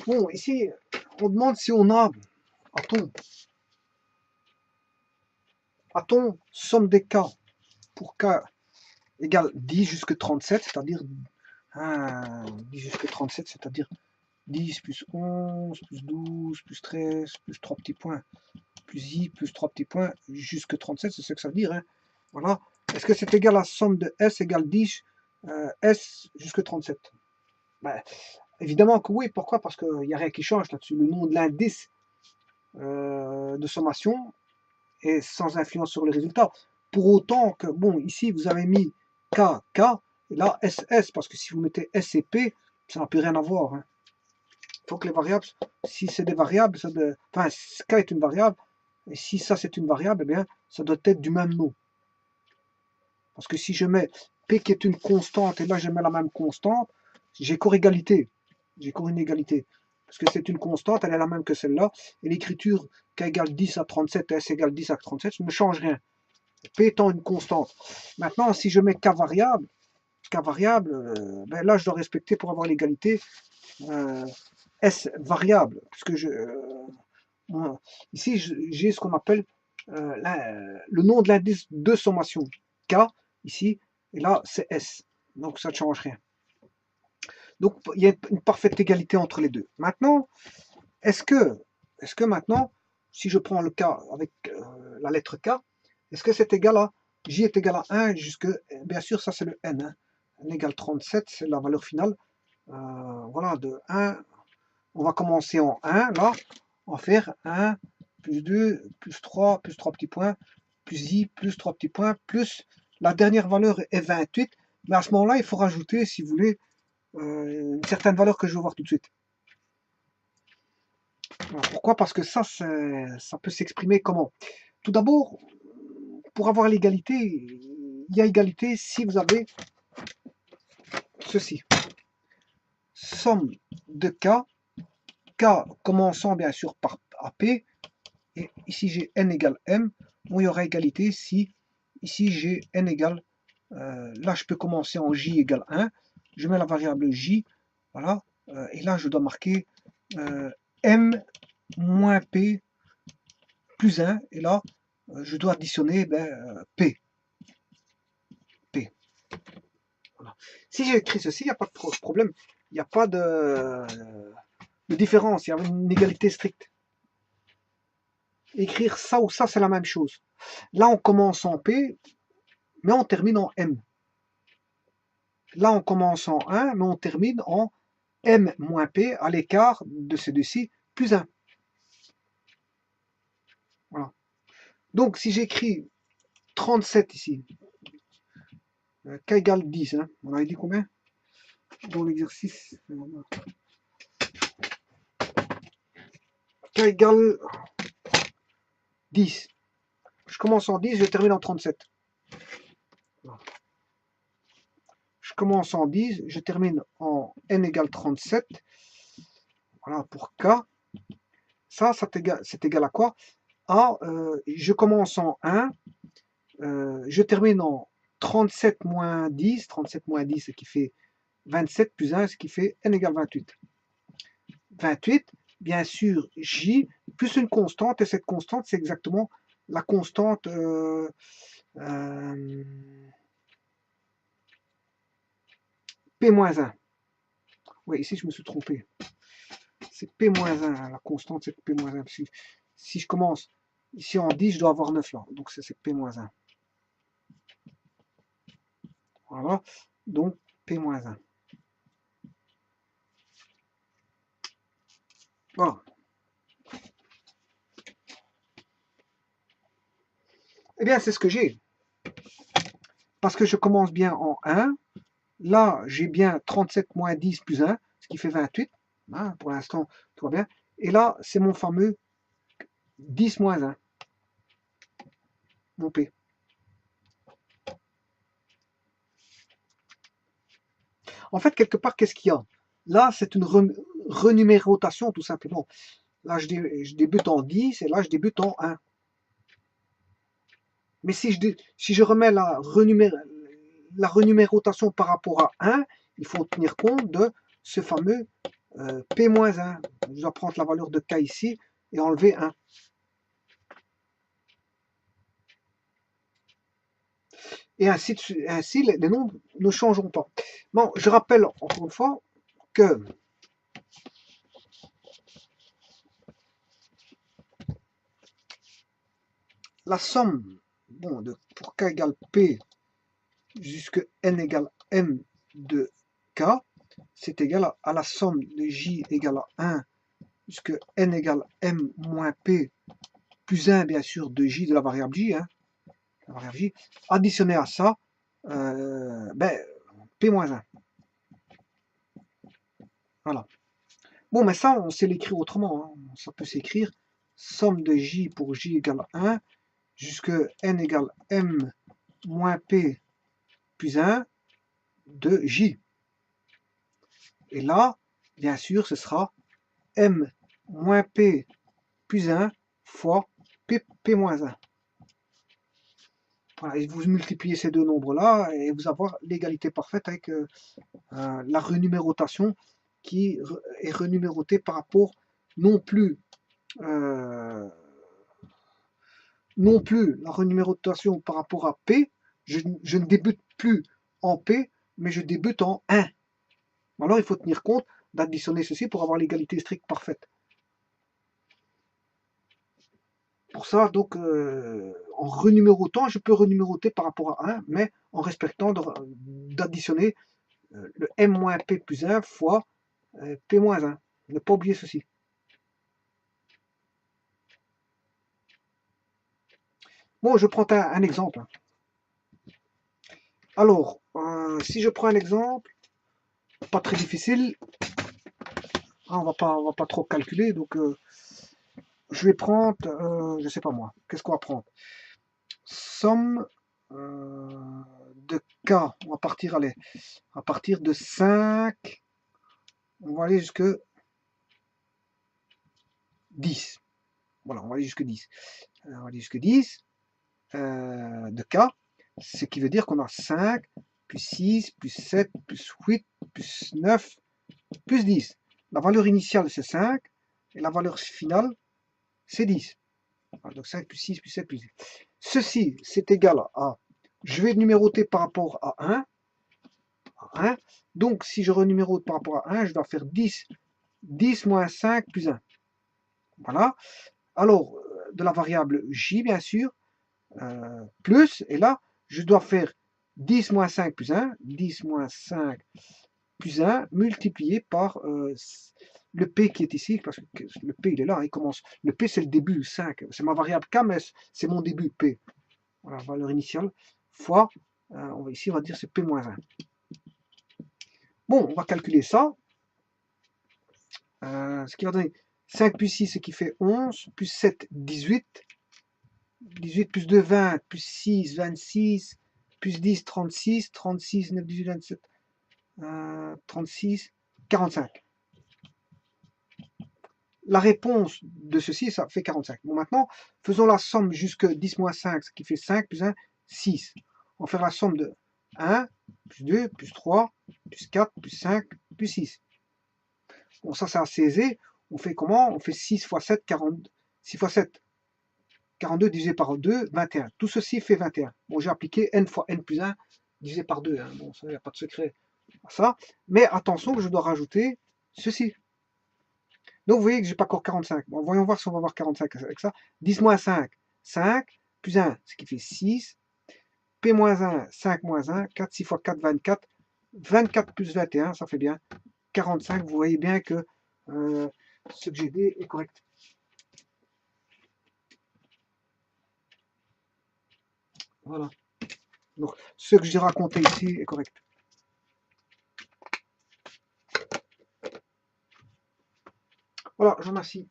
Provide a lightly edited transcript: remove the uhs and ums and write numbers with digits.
Bon, ici, on demande si on a-t-on somme des cas pour k égale 10 jusqu'à 37, c'est-à-dire 10 jusqu'à 37, c'est-à-dire 10 plus 11, plus 12, plus 13, plus 3 petits points, plus i, plus 3 petits points, jusqu'à 37, c'est ce que ça veut dire. Hein. Voilà. Est-ce que c'est égal à la somme de s égale 10, s jusqu'à 37? Ben, évidemment que oui. Pourquoi? Parce qu'il n'y a rien qui change là-dessus. Le nom de l'indice de sommation est sans influence sur le résultat. Pour autant que, bon, ici, vous avez mis k, k, et là, ss, parce que si vous mettez s et p, ça n'a plus rien à voir. Hein. Il faut que les variables, si c'est des variables, enfin, k est une variable, et si ça c'est une variable, eh bien, ça doit être du même nom. Parce que si je mets p qui est une constante, et là je mets la même constante, j'ai qu'une égalité. J'ai qu'une égalité. Parce que c'est une constante, elle est la même que celle-là, et l'écriture k égale 10 à 37 et s égale 10 à 37 ne change rien. P étant une constante. Maintenant, si je mets k variable, ben là je dois respecter pour avoir l'égalité S variable, puisque ici j'ai ce qu'on appelle le nom de l'indice de sommation K, ici, et là c'est S, donc ça ne change rien. Donc il y a une parfaite égalité entre les deux. Maintenant, est-ce que maintenant, si je prends le cas avec la lettre K, est-ce que c'est égal à J est égal à 1 jusque, bien sûr ça c'est le N, hein. N égale 37, c'est la valeur finale, voilà, de 1. On va commencer en 1, là, on va faire 1, plus 2, plus 3 petits points, plus i, plus 3 petits points, plus la dernière valeur est 28, mais à ce moment-là, il faut rajouter, si vous voulez, une certaine valeur que je vais voir tout de suite. Alors, pourquoi? Parce que ça peut s'exprimer comment? Tout d'abord, pour avoir l'égalité, il y a égalité si vous avez ceci. Somme de k, k commençant bien sûr par AP, et ici j'ai n égale m, bon, il y aura égalité si ici j'ai n égale, là je peux commencer en j égale 1, je mets la variable j, voilà, et là je dois marquer m moins p plus 1, et là je dois additionner p. Voilà. Si j'ai écrit ceci, il n'y a pas de problème, il n'y a pas de différence, il y a une égalité stricte. Écrire ça ou ça, c'est la même chose. Là, on commence en P, mais on termine en M. Là, on commence en 1, mais on termine en M moins P à l'écart de ces deux-ci, plus 1. Voilà. Donc, si j'écris 37 ici, K égale 10, hein, on avait dit combien dans l'exercice? K égale 10. Je commence en 10, je termine en 37. Je commence en 10, je termine en n égale 37. Voilà pour K. Ça, c'est égal à quoi? Je commence en 1, je termine en 37 moins 10, ce qui fait 27 plus 1, ce qui fait n égale 28. 28, bien sûr, j plus une constante, et cette constante, c'est exactement la constante P-1. Oui, ici, je me suis trompé. C'est P-1, la constante, c'est P-1. Si je commence ici en 10, je dois avoir 9 là, donc c'est P-1. Voilà, donc P-1. Voilà. Eh bien, c'est ce que j'ai. Parce que je commence bien en 1. Là, j'ai bien 37 moins 10 plus 1, ce qui fait 28. Hein, pour l'instant, tout va bien. Et là, c'est mon fameux 10 moins 1. Mon P. En fait, quelque part, qu'est-ce qu'il y a? Là, c'est une renumérotation, tout simplement. Là, je débute en 10 et là, je débute en 1. Mais si je remets la renumérotation par rapport à 1, il faut tenir compte de ce fameux P-1. Je dois prendre la valeur de K ici et enlever 1. Et ainsi, ainsi les nombres ne changeront pas. Bon, je rappelle encore une fois que la somme pour K égale P jusque N égale M de K, c'est égal à la somme de J égale à 1 jusque N égale M moins P plus 1, bien sûr, de J, de la variable J, la variable J, additionné à ça, P moins 1. Voilà. Bon, mais ça, on sait l'écrire autrement. Ça peut s'écrire somme de J pour J égale 1 jusque N égale M moins P plus 1 de J. Et là, bien sûr, ce sera M moins P plus 1 fois P moins 1. Voilà, et vous multipliez ces deux nombres-là et vous avez l'égalité parfaite avec la renumérotation qui est renumérotée par rapport non plus la renumérotation par rapport à P. Je ne débute plus en P, mais je débute en 1. Alors il faut tenir compte d'additionner ceci pour avoir l'égalité stricte parfaite. Pour ça, donc, en renumérotant, je peux renuméroter par rapport à 1, mais en respectant d'additionner le M-P plus 1 fois P-1. Ne pas oublier ceci. Bon, je prends un exemple. Alors, si je prends un exemple, pas très difficile, on va pas trop calculer, donc je vais prendre, je sais pas moi, qu'est-ce qu'on va prendre? Somme de K, on va partir, allez, à partir de 5, on va aller jusque 10. Voilà, on va aller jusque 10. On va aller jusque 10 de K, ce qui veut dire qu'on a 5, plus 6, plus 7, plus 8, plus 9, plus 10. La valeur initiale, c'est 5, et la valeur finale, c'est 10. Donc 5 plus 6 plus 7 plus 10. Ceci, c'est égal à, je vais numéroter par rapport à 1, donc si je renumérote par rapport à 1, je dois faire 10, 10 moins 5 plus 1. Voilà. Alors, de la variable J, bien sûr, plus, et là, je dois faire 10 moins 5 plus 1, 10 moins 5 plus 1, multiplié par le P qui est ici, parce que le P, il est là, il commence. Le P, c'est le début, 5. C'est ma variable K, mais c'est mon début, P. Voilà, valeur initiale, fois, ici, on va dire c'est P moins 1. Bon, on va calculer ça. Ce qui va donner 5 plus 6, ce qui fait 11, plus 7, 18. 18 plus 2, 20, plus 6, 26, plus 10, 36, 36, 9, 18, 27, 36, 45. La réponse de ceci, ça fait 45. Bon, maintenant, faisons la somme jusque 10 moins 5, ce qui fait 5, plus 1, 6. On va faire la somme de 1, plus 2, plus 3, plus 4, plus 5, plus 6. Bon, ça, c'est assez aisé. On fait comment? On fait 6 fois 7, 40. 6 fois 7, 42 divisé par 2, 21. Tout ceci fait 21. Bon, j'ai appliqué n fois n plus 1 divisé par 2. Bon, ça, il n'y a pas de secret à ça. Mais attention que je dois rajouter ceci. Donc, vous voyez que j'ai pas encore 45. Bon, voyons voir si on va avoir 45 avec ça. 10 moins 5, 5, plus 1, ce qui fait 6. P moins 1, 5 moins 1, 4, 6 fois 4, 24. 24 plus 21, ça fait bien 45. Vous voyez bien que ce que j'ai dit est correct. Voilà. Donc, ce que j'ai raconté ici est correct. Voilà, je vous remercie.